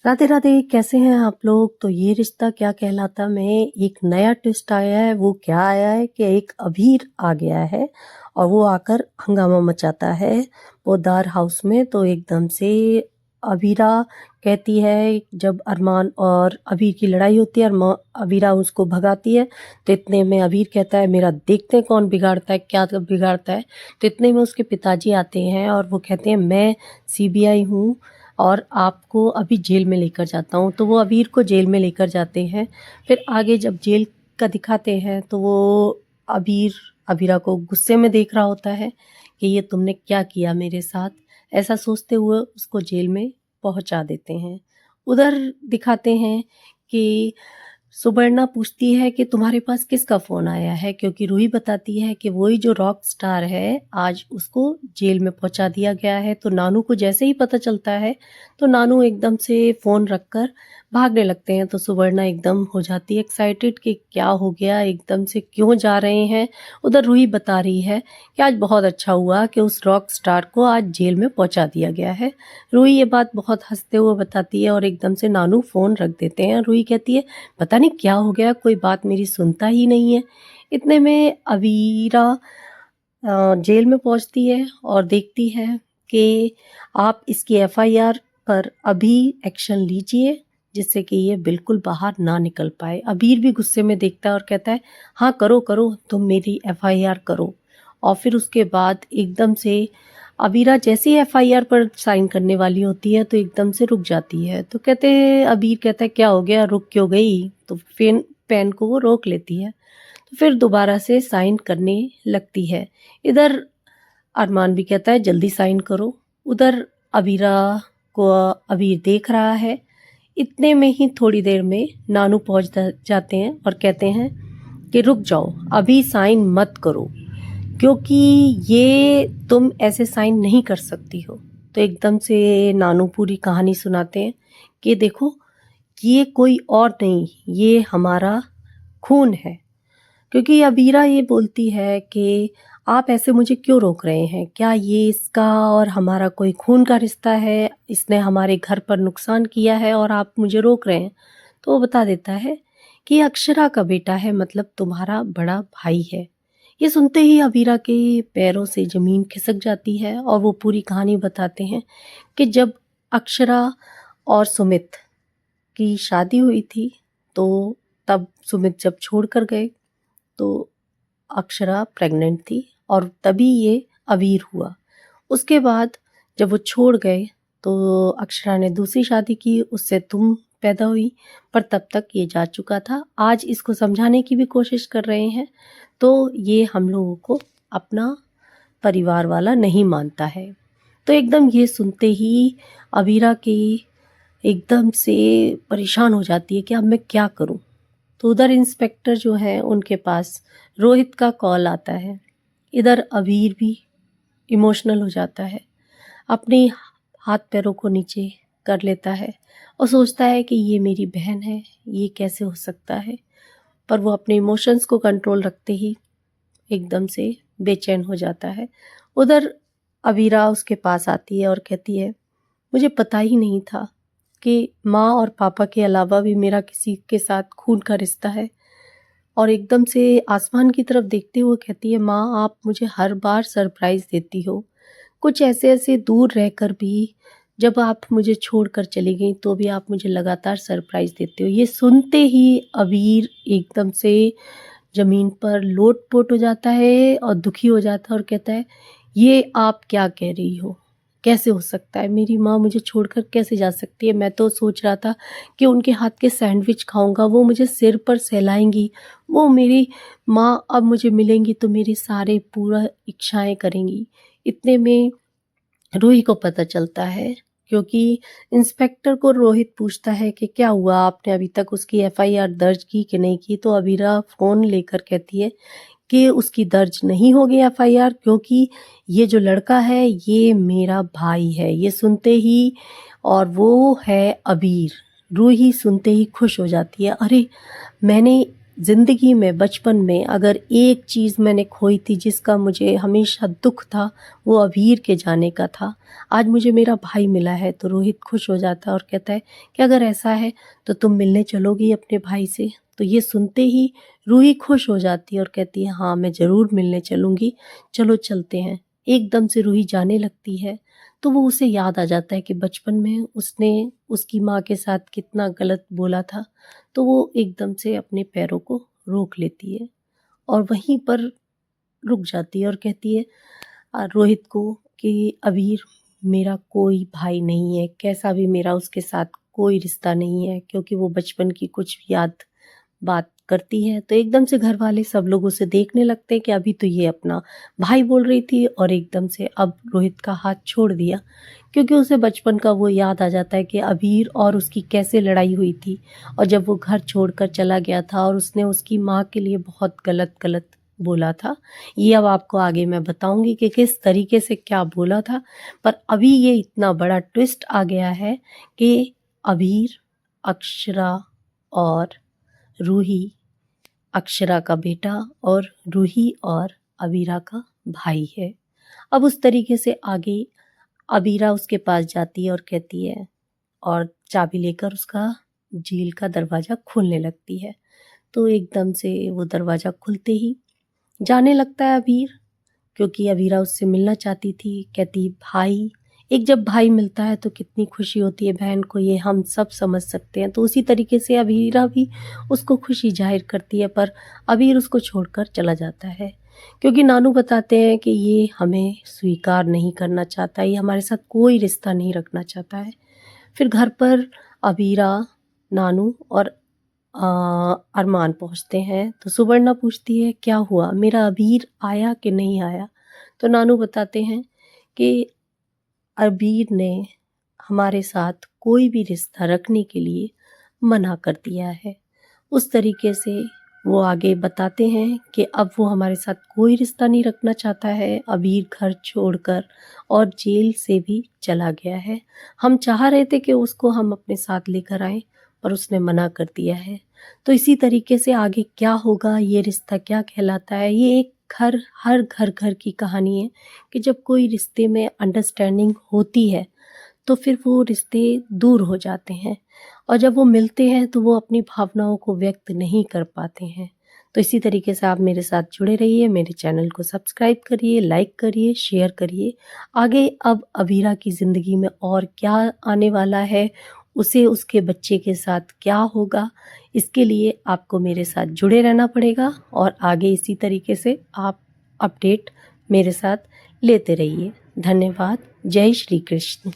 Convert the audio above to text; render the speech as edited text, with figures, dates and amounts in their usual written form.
राधे राधे, कैसे हैं आप लोग। तो ये रिश्ता क्या कहलाता में एक नया ट्विस्ट आया है। वो क्या आया है कि एक अभीर आ गया है और वो आकर हंगामा मचाता है पोद्दार हाउस में। तो एकदम से अबीरा कहती है, जब अरमान और अबीर की लड़ाई होती है, अबीरा उसको भगाती है। तो इतने में अबीर कहता है, मेरा देखते हैं कौन बिगाड़ता है, क्या बिगाड़ता है। तो इतने में उसके पिताजी आते हैं और वो कहते हैं, मैं सीबीआई हूँ और आपको अभी जेल में लेकर जाता हूँ। तो वो अबीर को जेल में लेकर जाते हैं। फिर आगे जब जेल का दिखाते हैं तो वो अबीर अबीरा को गुस्से में देख रहा होता है कि ये तुमने क्या किया मेरे साथ। ऐसा सोचते हुए उसको जेल में पहुंचा देते हैं। उधर दिखाते हैं कि सुपर्णा पूछती है कि तुम्हारे पास किसका फ़ोन आया है, क्योंकि रूही बताती है कि वही जो रॉक स्टार है आज उसको जेल में पहुंचा दिया गया है। तो नानू को जैसे ही पता चलता है तो नानू एकदम से फ़ोन रखकर भागने लगते हैं। तो सुपर्णा एकदम हो जाती है एक्साइटेड कि क्या हो गया, एकदम से क्यों जा रहे हैं। उधर रूही बता रही है कि आज बहुत अच्छा हुआ कि उस रॉक स्टार को आज जेल में पहुंचा दिया गया है। रूही ये बात बहुत हंसते हुए बताती है और एकदम से नानू फ़ोन रख देते हैं। रूही कहती है, पता नहीं क्या हो गया, कोई बात मेरी सुनता ही नहीं है। इतने में अवीरा जेल में पहुंचती है और देखती है कि आप इसकी एफआईआर पर अभी एक्शन लीजिए, जिससे कि ये बिल्कुल बाहर ना निकल पाए। अबीर भी गुस्से में देखता है और कहता है, हाँ करो करो, तुम मेरी एफआईआर करो। और फिर उसके बाद एकदम से अबीरा जैसे ही एफआईआर पर साइन करने वाली होती है तो एकदम से रुक जाती है। तो कहते हैं, अबीर कहता है, क्या हो गया, रुक क्यों गई। तो फिर पेन को वो रोक लेती है। तो फिर दोबारा से साइन करने लगती है। इधर अरमान भी कहता है, जल्दी साइन करो। उधर अबीरा को अबीर देख रहा है। इतने में ही थोड़ी देर में नानू पहुंच जाते हैं और कहते हैं कि रुक जाओ, अभी साइन मत करो, क्योंकि ये तुम ऐसे साइन नहीं कर सकती हो। तो एकदम से नानू पूरी कहानी सुनाते हैं कि देखो, ये कोई और नहीं, ये हमारा खून है। क्योंकि अबीरा ये बोलती है कि आप ऐसे मुझे क्यों रोक रहे हैं, क्या ये इसका और हमारा कोई खून का रिश्ता है, इसने हमारे घर पर नुकसान किया है और आप मुझे रोक रहे हैं। तो वो बता देता है कि ये अक्षरा का बेटा है, मतलब तुम्हारा बड़ा भाई है। ये सुनते ही अबीरा के पैरों से ज़मीन खिसक जाती है और वो पूरी कहानी बताते हैं कि जब अक्षरा और सुमित की शादी हुई थी तो तब सुमित जब छोड़कर गए तो अक्षरा प्रेग्नेंट थी और तभी ये अबीर हुआ। उसके बाद जब वो छोड़ गए तो अक्षरा ने दूसरी शादी की, उससे तुम पैदा हुई, पर तब तक ये जा चुका था। आज इसको समझाने की भी कोशिश कर रहे हैं तो ये हम लोगों को अपना परिवार वाला नहीं मानता है। तो एकदम ये सुनते ही अबीरा की एकदम से परेशान हो जाती है कि अब मैं क्या करूं। तो उधर इंस्पेक्टर जो है उनके पास रोहित का कॉल आता है। इधर अबीर भी इमोशनल हो जाता है, अपने हाथ पैरों को नीचे कर लेता है और सोचता है कि ये मेरी बहन है, ये कैसे हो सकता है। पर वो अपने इमोशंस को कंट्रोल रखते ही एकदम से बेचैन हो जाता है। उधर अबीरा उसके पास आती है और कहती है, मुझे पता ही नहीं था कि माँ और पापा के अलावा भी मेरा किसी के साथ खून का रिश्ता है। और एकदम से आसमान की तरफ देखते हुए कहती है, माँ आप मुझे हर बार सरप्राइज़ देती हो, कुछ ऐसे ऐसे दूर रहकर भी, जब आप मुझे छोड़कर चली गई तो भी आप मुझे लगातार सरप्राइज़ देते हो। ये सुनते ही अबीर एकदम से ज़मीन पर लोट-पोट हो जाता है और दुखी हो जाता है और कहता है, ये आप क्या कह रही हो? कैसे हो सकता है? मेरी माँ मुझे छोड़कर कैसे जा सकती है? मैं तो सोच रहा था कि उनके हाथ के सैंडविच खाऊँगा, वो मुझे सिर पर सहलाएँगी, वो मेरी माँ अब मुझे मिलेंगी तो मेरी सारे पूरा इच्छाएँ करेंगी। इतने में रूही को पता चलता है, क्योंकि इंस्पेक्टर को रोहित पूछता है कि क्या हुआ, आपने अभी तक उसकी एफआईआर दर्ज की कि नहीं की। तो अबीरा फ़ोन लेकर कहती है कि उसकी दर्ज नहीं होगी एफआईआर, क्योंकि ये जो लड़का है ये मेरा भाई है। ये सुनते ही, और वो है अबीर। रूही सुनते ही खुश हो जाती है, अरे मैंने ज़िंदगी में बचपन में अगर एक चीज़ मैंने खोई थी जिसका मुझे हमेशा दुख था, वो अबीर के जाने का था। आज मुझे मेरा भाई मिला है तो रोहित खुश हो जाता है और कहता है कि अगर ऐसा है तो तुम मिलने चलोगी अपने भाई से? तो ये सुनते ही रूही खुश हो जाती है और कहती है हाँ, मैं ज़रूर मिलने चलूँगी, चलो चलते हैं। एकदम से रूही जाने लगती है तो वो उसे याद आ जाता है कि बचपन में उसने उसकी माँ के साथ कितना गलत बोला था। तो वो एकदम से अपने पैरों को रोक लेती है और वहीं पर रुक जाती है और कहती है रोहित को कि अबीर मेरा कोई भाई नहीं है, कैसा भी मेरा उसके साथ कोई रिश्ता नहीं है, क्योंकि वो बचपन की कुछ याद बात करती है। तो एकदम से घर वाले सब लोग उसे देखने लगते हैं कि अभी तो ये अपना भाई बोल रही थी और एकदम से अब रोहित का हाथ छोड़ दिया, क्योंकि उसे बचपन का वो याद आ जाता है कि अबीर और उसकी कैसे लड़ाई हुई थी और जब वो घर छोड़कर चला गया था और उसने उसकी माँ के लिए बहुत गलत गलत बोला था। ये अब आपको आगे मैं बताऊंगी कि किस तरीके से क्या बोला था। पर अभी ये इतना बड़ा ट्विस्ट आ गया है कि अबीर, अक्षरा और रूही, अक्षरा का बेटा और रूही और अबीरा का भाई है। अब उस तरीके से आगे अबीरा उसके पास जाती है और कहती है और चाबी लेकर उसका जेल का दरवाज़ा खोलने लगती है। तो एकदम से वो दरवाज़ा खुलते ही जाने लगता है अबीर, क्योंकि अबीरा उससे मिलना चाहती थी। कहती भाई, एक जब भाई मिलता है तो कितनी खुशी होती है बहन को, ये हम सब समझ सकते हैं। तो उसी तरीके से अबीरा भी उसको खुशी जाहिर करती है, पर अबीर उसको छोड़कर चला जाता है, क्योंकि नानू बताते हैं कि ये हमें स्वीकार नहीं करना चाहता, ये हमारे साथ कोई रिश्ता नहीं रखना चाहता है। फिर घर पर अबीरा, नानू और अरमान पहुँचते हैं तो सुवर्णा पूछती है क्या हुआ, मेरा अबीर आया कि नहीं आया? तो नानू बताते हैं कि अबीर ने हमारे साथ कोई भी रिश्ता रखने के लिए मना कर दिया है। उस तरीके से वो आगे बताते हैं कि अब वो हमारे साथ कोई रिश्ता नहीं रखना चाहता है। अबीर घर छोड़कर और जेल से भी चला गया है। हम चाह रहे थे कि उसको हम अपने साथ लेकर आएं, पर उसने मना कर दिया है। तो इसी तरीके से आगे क्या होगा, ये रिश्ता क्या कहलाता है, ये एक हर घर की कहानी है कि जब कोई रिश्ते में अंडरस्टैंडिंग होती है तो फिर वो रिश्ते दूर हो जाते हैं और जब वो मिलते हैं तो वो अपनी भावनाओं को व्यक्त नहीं कर पाते हैं। तो इसी तरीके से आप मेरे साथ जुड़े रहिए, मेरे चैनल को सब्सक्राइब करिए, लाइक करिए, शेयर करिए। आगे अब अबीरा की ज़िंदगी में और क्या आने वाला है, उसे उसके बच्चे के साथ क्या होगा, इसके लिए आपको मेरे साथ जुड़े रहना पड़ेगा और आगे इसी तरीके से आप अपडेट मेरे साथ लेते रहिए। धन्यवाद। जय श्री कृष्ण।